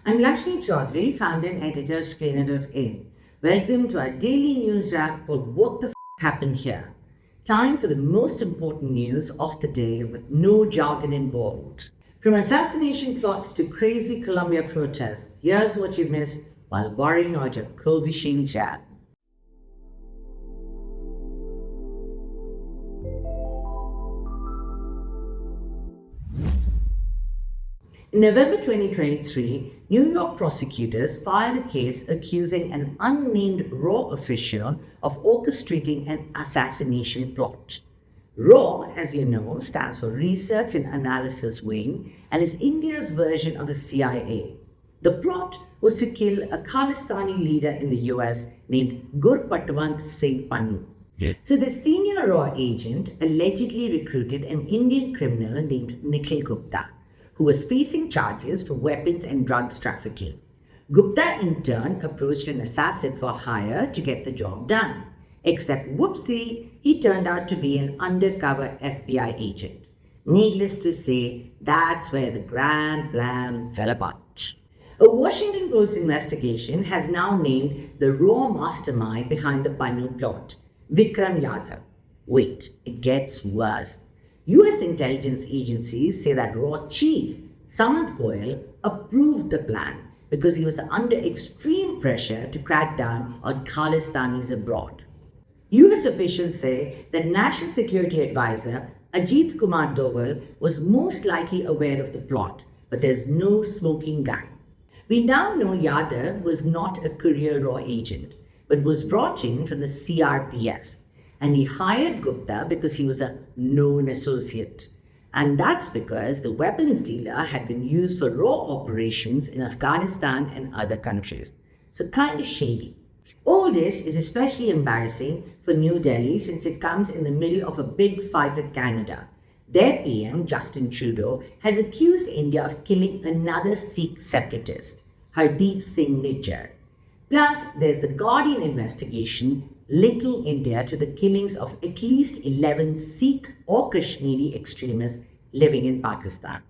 I'm Lakshmi Chaudhry, founder and editor of Splainer.in. Welcome to our daily news wrap called What the Happened Here? Time for the most important news of the day with no jargon involved. From assassination plots to crazy Colombia protests, here's what you missed while worrying about your Covishield jab. In November 2023, New York prosecutors filed a case accusing an unnamed RAW official of orchestrating an assassination plot. RAW, as you know, stands for Research and Analysis Wing and is India's version of the CIA. The plot was to kill a Khalistani leader in the US named Gurpatwant Singh Pannu. So the senior RAW agent allegedly recruited an Indian criminal named Nikhil Gupta, who was facing charges for weapons and drugs trafficking. Gupta in turn approached an assassin for hire to get the job done. Except whoopsie, he turned out to be an undercover FBI agent. Needless to say, that's where the grand plan fell apart. A Washington Post investigation has now named the RAW mastermind behind the Pannu plot, Vikram Yadav. Wait, it gets worse. US intelligence agencies say that RAW chief, Samant Goel, approved the plan because he was under extreme pressure to crack down on Khalistanis abroad. US officials say that National Security Advisor Ajit Kumar Doval was most likely aware of the plot, but there's no smoking gun. We now know Yadav was not a career RAW agent, but was brought in from the CRPF. And he hired Gupta because he was a known associate. And that's because the weapons dealer had been used for RAW operations in Afghanistan and other countries. So kind of shady. All this is especially embarrassing for New Delhi since it comes in the middle of a big fight with Canada. Their PM, Justin Trudeau, has accused India of killing another Sikh separatist, Hardeep Singh Nijjar. Plus, there's the Guardian investigation linking India to the killings of at least 11 Sikh or Kashmiri extremists living in Pakistan.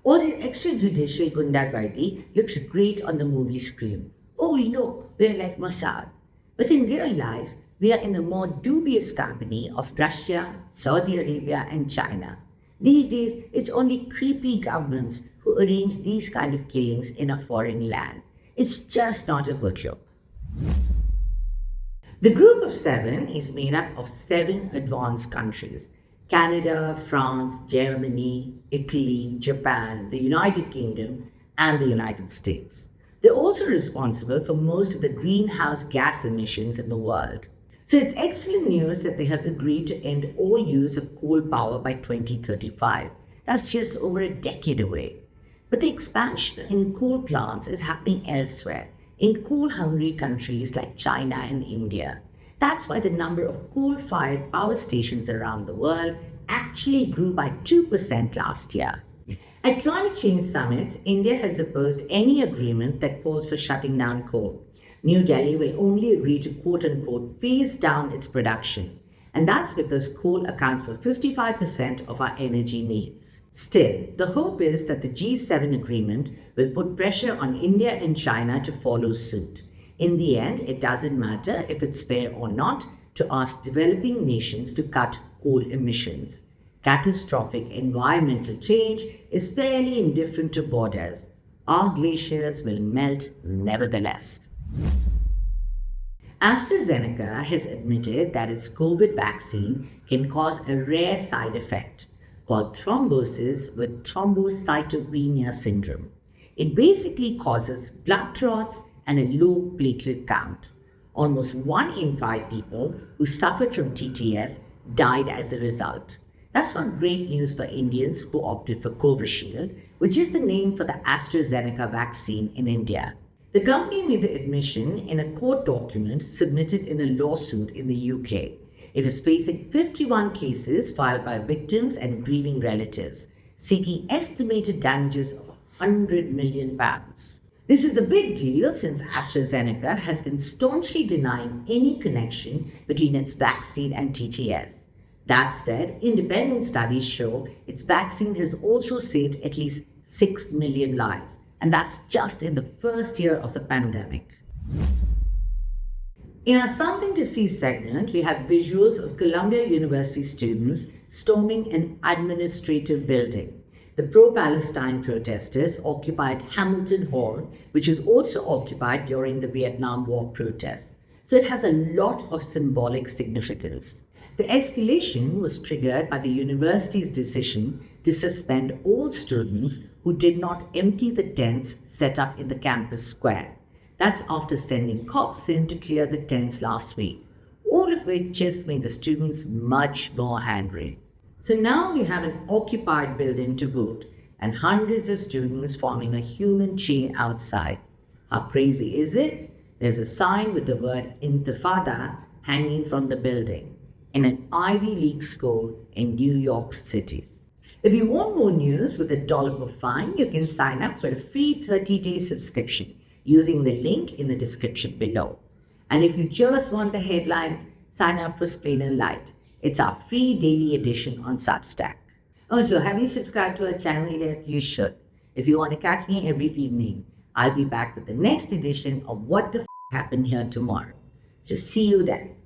All this extrajudicial gundagardi looks great on the movie screen. Oh look, we're like Mossad. But in real life, we are in a more dubious company of Russia, Saudi Arabia and China. These days, it's only creepy governments who arrange these kind of killings in a foreign land. It's just not a good look. The group of 7 is made up of 7 advanced countries: Canada, France, Germany, Italy, Japan, the United Kingdom, and the United States. They're also responsible for most of the greenhouse gas emissions in the world. So it's excellent news that they have agreed to end all use of coal power by 2035. That's just over a decade away. But the expansion in coal plants is happening elsewhere, in coal-hungry countries like China and India. That's why the number of coal-fired power stations around the world actually grew by 2% last year. At climate change summits, India has opposed any agreement that calls for shutting down coal. New Delhi will only agree to quote-unquote phase down its production. And that's because coal accounts for 55% of our energy needs. Still, the hope is that the G7 agreement will put pressure on India and China to follow suit. In the end, it doesn't matter if it's fair or not to ask developing nations to cut coal emissions. Catastrophic environmental change is fairly indifferent to borders. Our glaciers will melt nevertheless. AstraZeneca has admitted that its COVID vaccine can cause a rare side effect called thrombosis with thrombocytopenia syndrome. It basically causes blood clots and a low platelet count. Almost 1 in 5 people who suffered from TTS died as a result. That's not great news for Indians who opted for Covishield, which is the name for the AstraZeneca vaccine in India. The company made the admission in a court document submitted in a lawsuit in the UK. It is facing 51 cases filed by victims and grieving relatives, seeking estimated damages of £100 million. This is a big deal since AstraZeneca has been staunchly denying any connection between its vaccine and TTS. That said, independent studies show its vaccine has also saved at least 6 million lives, And that's just in the first year of the pandemic. In our Something to See segment, we have visuals of Columbia University students storming an administrative building. The pro-Palestine protesters occupied Hamilton Hall, which was also occupied during the Vietnam War protests. So it has a lot of symbolic significance. The escalation was triggered by the university's decision to suspend all students who did not empty the tents set up in the campus square. That's after sending cops in to clear the tents last week, all of which just made the students much more angry. So now we have an occupied building to boot and hundreds of students forming a human chain outside. How crazy is it? There's a sign with the word Intifada hanging from the building in an Ivy League school in New York City. If you want more news with a dollop of fun, you can sign up for a free 30-day subscription using the link in the description below. And if you just want the headlines, sign up for Splainer Lite. It's our free daily edition on Substack. Also, have you subscribed to our channel yet? You should. If you want to catch me every evening, I'll be back with the next edition of What the Happened Here tomorrow. So see you then.